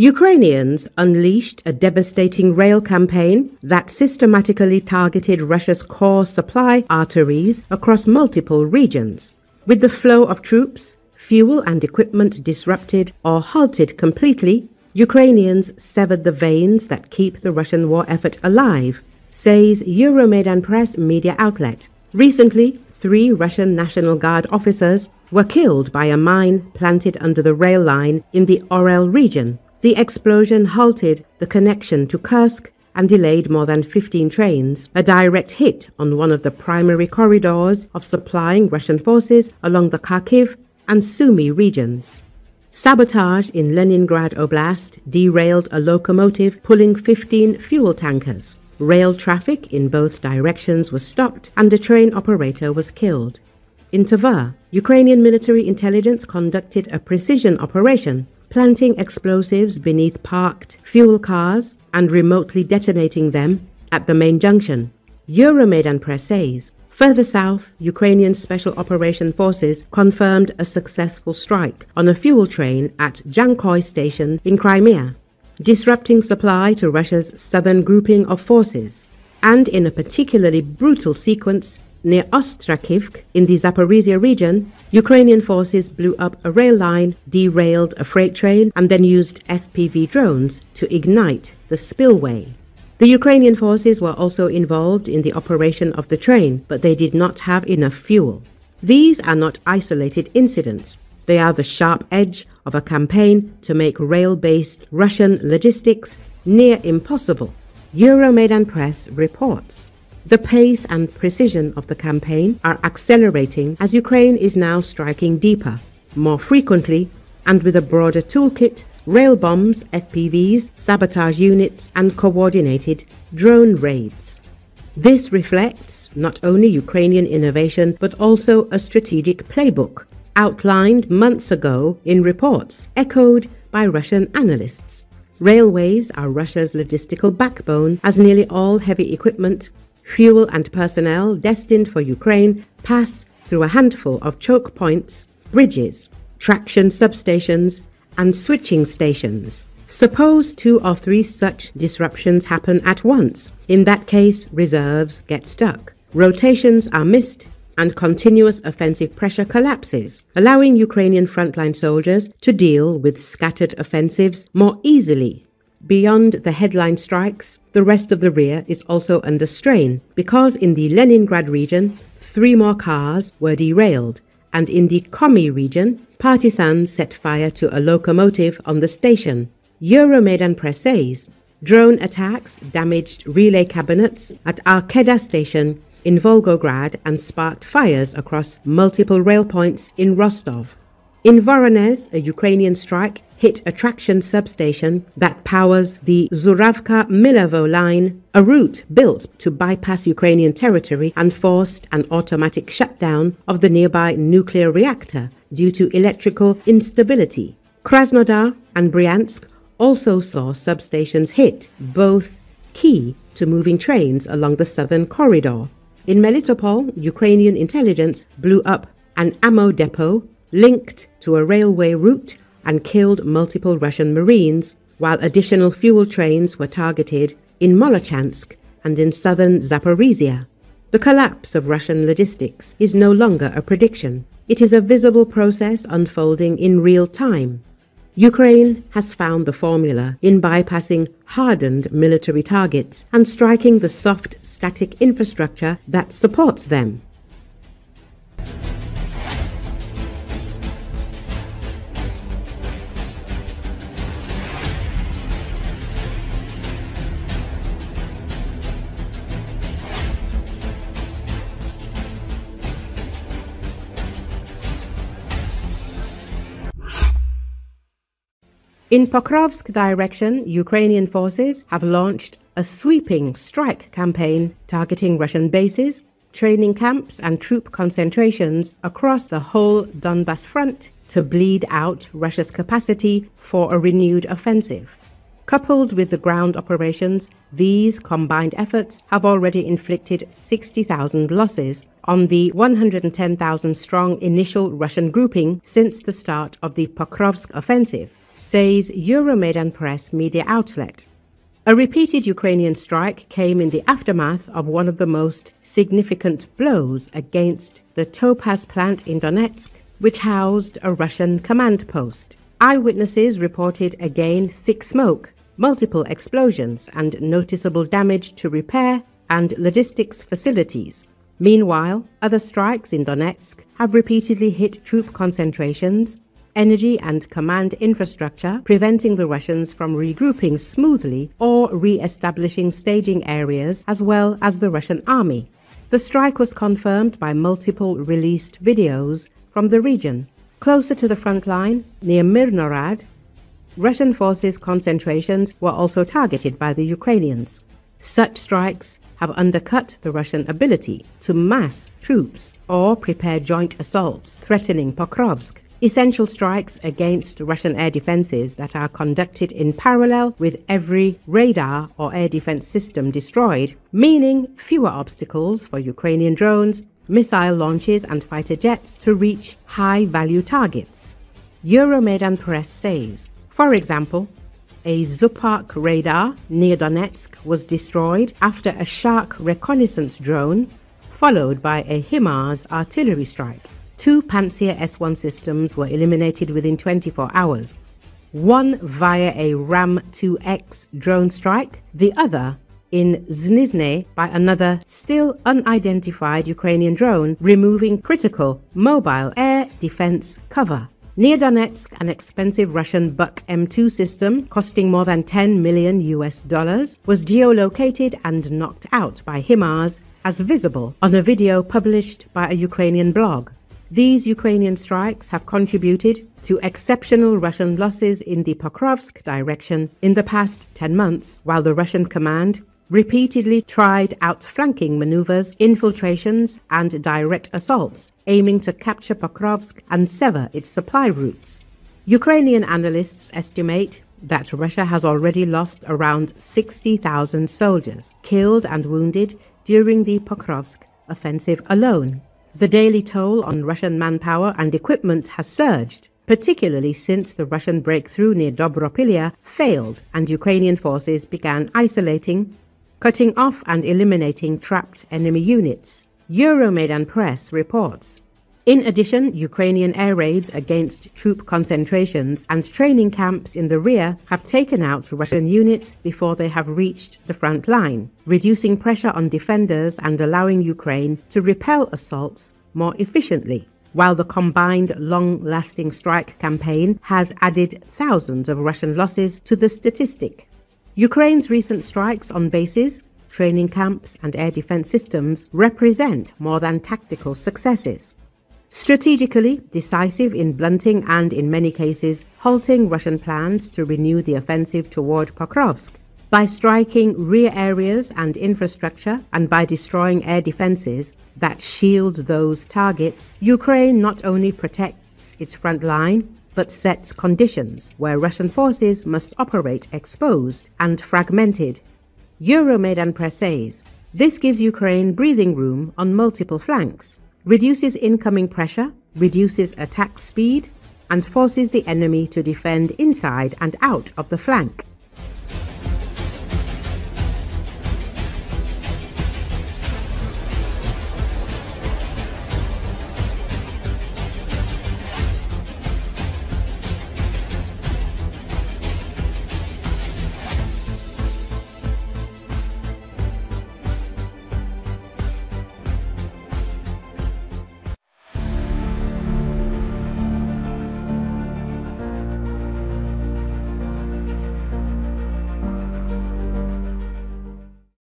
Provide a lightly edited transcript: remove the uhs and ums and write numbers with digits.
Ukrainians unleashed a devastating rail campaign that systematically targeted Russia's core supply arteries across multiple regions. With the flow of troops, fuel and equipment disrupted or halted completely, Ukrainians severed the veins that keep the Russian war effort alive, says Euromaidan Press media outlet. Recently, 3 Russian National Guard officers were killed by a mine planted under the rail line in the Orel region. The explosion halted the connection to Kursk and delayed more than 15 trains, a direct hit on one of the primary corridors of supplying Russian forces along the Kharkiv and Sumy regions. Sabotage in Leningrad Oblast derailed a locomotive pulling 15 fuel tankers. Rail traffic in both directions was stopped and a train operator was killed. In Tver, Ukrainian military intelligence conducted a precision operation, planting explosives beneath parked fuel cars and remotely detonating them at the main junction. Euromaidan Press says. Further south, Ukrainian Special Operation Forces confirmed a successful strike on a fuel train at Jankoy station in Crimea, disrupting supply to Russia's southern grouping of forces. And in a particularly brutal sequence, near Ostrakivk in the Zaporizhia region, Ukrainian forces blew up a rail line, derailed a freight train, and then used FPV drones to ignite the spillway. The Ukrainian forces were also involved in the operation of the train, but they did not have enough fuel. These are not isolated incidents. They are the sharp edge of a campaign to make rail-based Russian logistics near impossible. Euromaidan Press reports. The pace and precision of the campaign are accelerating as Ukraine is now striking deeper, more frequently, and with a broader toolkit: rail bombs, FPVs, sabotage units, and coordinated drone raids. This reflects not only Ukrainian innovation but also a strategic playbook outlined months ago in reports echoed by Russian analysts. Railways are Russia's logistical backbone, as nearly all heavy equipment, fuel and personnel destined for Ukraine pass through a handful of choke points, bridges, traction substations, and switching stations. Suppose 2 or 3 such disruptions happen at once. In that case, reserves get stuck. Rotations are missed and continuous offensive pressure collapses, allowing Ukrainian frontline soldiers to deal with scattered offensives more easily. Beyond the headline strikes, the rest of the rear is also under strain because in the Leningrad region, 3 more cars were derailed, and in the Sumy region, partisans set fire to a locomotive on the station. Euromaidan Press says drone attacks damaged relay cabinets at Arteries station in Volgograd and sparked fires across multiple rail points in Rostov. In Voronezh, a Ukrainian strike hit a traction substation that powers the Zuravka-Milevo line, a route built to bypass Ukrainian territory, and forced an automatic shutdown of the nearby nuclear reactor due to electrical instability. Krasnodar and Bryansk also saw substations hit, both key to moving trains along the southern corridor. In Melitopol, Ukrainian intelligence blew up an ammo depot linked to a railway route and killed multiple Russian Marines, while additional fuel trains were targeted in Molochansk and in southern Zaporizhia. The collapse of Russian logistics is no longer a prediction. It is a visible process unfolding in real time. Ukraine has found the formula in bypassing hardened military targets and striking the soft, static infrastructure that supports them. In Pokrovsk direction, Ukrainian forces have launched a sweeping strike campaign targeting Russian bases, training camps and troop concentrations across the whole Donbas front to bleed out Russia's capacity for a renewed offensive. Coupled with the ground operations, these combined efforts have already inflicted 60,000 losses on the 110,000-strong initial Russian grouping since the start of the Pokrovsk offensive. says Euromaidan Press media outlet. A repeated Ukrainian strike came in the aftermath of one of the most significant blows against the Topaz plant in Donetsk, which housed a Russian command post. Eyewitnesses reported again thick smoke, multiple explosions, and noticeable damage to repair and logistics facilities. Meanwhile, other strikes in Donetsk have repeatedly hit troop concentrations, energy and command infrastructure, preventing the Russians from regrouping smoothly or re-establishing staging areas, as well as the Russian army. The strike was confirmed by multiple released videos from the region. Closer to the front line, near Mirnorad, Russian forces' concentrations were also targeted by the Ukrainians. Such strikes have undercut the Russian ability to mass troops or prepare joint assaults threatening Pokrovsk. Essential strikes against Russian air defenses that are conducted in parallel with every radar or air defense system destroyed, meaning fewer obstacles for Ukrainian drones, missile launches and fighter jets to reach high-value targets. Euromaidan Press says, for example, a Zupark radar near Donetsk was destroyed after a Shark reconnaissance drone, followed by a HIMARS artillery strike. 2 Pantsir S-1 systems were eliminated within 24 hours, one via a Ram-2X drone strike, the other in Znizne by another still unidentified Ukrainian drone, removing critical mobile air defense cover. Near Donetsk, an expensive Russian Buk M2 system costing more than $10 million was geolocated and knocked out by HIMARS as visible on a video published by a Ukrainian blog. These Ukrainian strikes have contributed to exceptional Russian losses in the Pokrovsk direction in the past 10 months, while the Russian command repeatedly tried outflanking maneuvers, infiltrations, and direct assaults, aiming to capture Pokrovsk and sever its supply routes. Ukrainian analysts estimate that Russia has already lost around 60,000 soldiers, killed and wounded during the Pokrovsk offensive alone. The daily toll on Russian manpower and equipment has surged, particularly since the Russian breakthrough near Dobropilya failed and Ukrainian forces began isolating, cutting off and eliminating trapped enemy units. Euromaidan Press reports. In addition, Ukrainian air raids against troop concentrations and training camps in the rear have taken out Russian units before they have reached the front line, reducing pressure on defenders and allowing Ukraine to repel assaults more efficiently, while the combined long-lasting strike campaign has added thousands of Russian losses to the statistic. Ukraine's recent strikes on bases, training camps, and air defense systems represent more than tactical successes. Strategically decisive in blunting and, in many cases, halting Russian plans to renew the offensive toward Pokrovsk. By striking rear areas and infrastructure and by destroying air defenses that shield those targets, Ukraine not only protects its front line, but sets conditions where Russian forces must operate exposed and fragmented. Euromaidan Press says, this gives Ukraine breathing room on multiple flanks, reduces incoming pressure, reduces attack speed, and forces the enemy to defend inside and out of the flank.